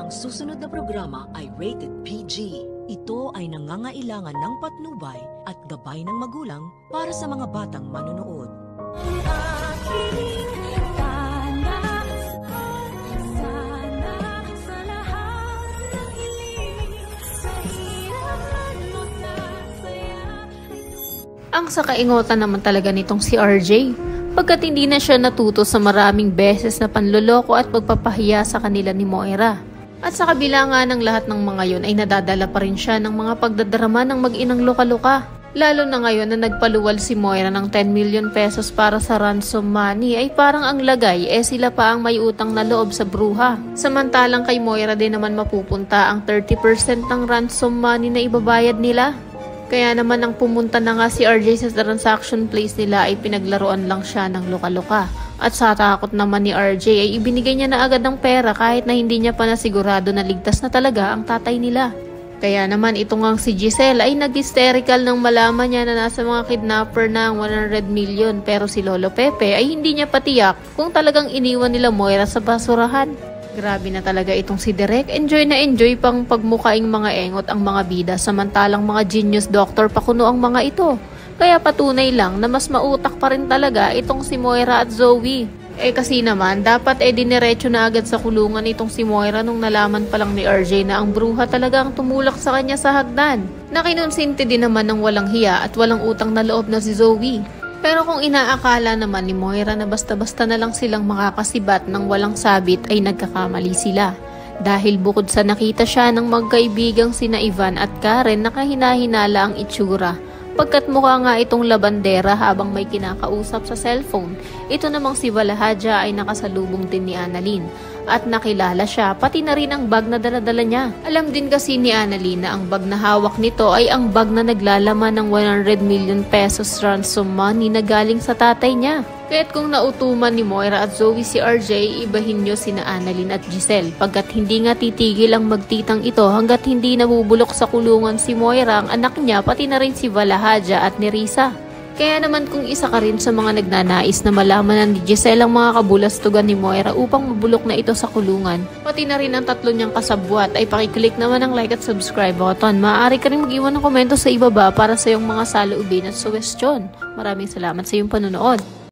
Ang susunod na programa ay rated PG. Ito ay nangangailangan ng patnubay at gabay ng magulang para sa mga batang manonood. Ang sakaingotan naman talaga nitong si RJ, pagkat hindi na siya natuto sa maraming beses na panloloko at pagpapahiya sa kanila ni Moira. At sa kabila nga ng lahat ng mga yun ay nadadala pa rin siya ng mga pagdadrama ng mag-inang luka-luka. Lalo na ngayon na nagpaluwal si Moira ng 10 million pesos para sa ransom money ay parang ang lagay sila pa ang may utang na loob sa bruha. Samantalang kay Moira din naman mapupunta ang 30% ng ransom money na ibabayad nila. Kaya naman ang pumunta na nga si RJ sa transaction place nila ay pinaglaruan lang siya ng luka-luka. At sa takot naman ni RJ ay ibinigay niya na agad ng pera kahit na hindi niya pa nasigurado na ligtas na talaga ang tatay nila. Kaya naman itong si Giselle ay nag-hysterical nang malaman niya na nasa mga kidnapper na ang 100 million, pero si Lolo Pepe ay hindi niya patiyak kung talagang iniwan nila Moira sa basurahan. Grabe na talaga itong si Derek, enjoy na enjoy pang pagmukaing mga engot ang mga bida, samantalang mga genius doctor pa kuno ang mga ito. Kaya patunay lang na mas mautak pa rin talaga itong si Moira at Zoe. Kasi naman, dapat diniretso na agad sa kulungan itong si Moira nung nalaman pa lang ni RJ na ang bruha talaga ang tumulak sa kanya sa hagdan. Nakinonsinti din naman ng walang hiya at walang utang na loob na si Zoe. Pero kung inaakala naman ni Moira na basta-basta na lang silang makakasibat ng walang sabit ay nagkakamali sila. Dahil bukod sa nakita siya ng magkaibigang sina Ivan at Karen na kahina-hinala ang itsura. Pagkat mukha nga itong labandera habang may kinakausap sa cellphone. Ito namang si Valahadja ay nakasalubong din ni Annalyn. At nakilala siya, pati na rin ang bag na daladala niya. Alam din kasi ni Annalyn na ang bag na hawak nito ay ang bag na naglalaman ng 100 million pesos ransom money na galing sa tatay niya. Kaya't kung nautuman ni Moira at Zoe si RJ, ibahin niyo sina Annalyn at Giselle, pagkat hindi nga titigil ang magtitang ito hanggat hindi nabubulok sa kulungan si Moira, ang anak niya, pati na rin si Valahadja at ni Risa. Kaya naman kung isa ka rin sa mga nagnanais na malaman ni Giselle ang mga kabulastugan ni Moira upang mabulok na ito sa kulungan, pati na rin ang tatlo niyang kasabwat, ay pakiclick naman ang like at subscribe button. Maaari ka rin mag-iwan ng komento sa ibaba para sa iyong mga saloobin at suwestyon. Maraming salamat sa iyong panonood.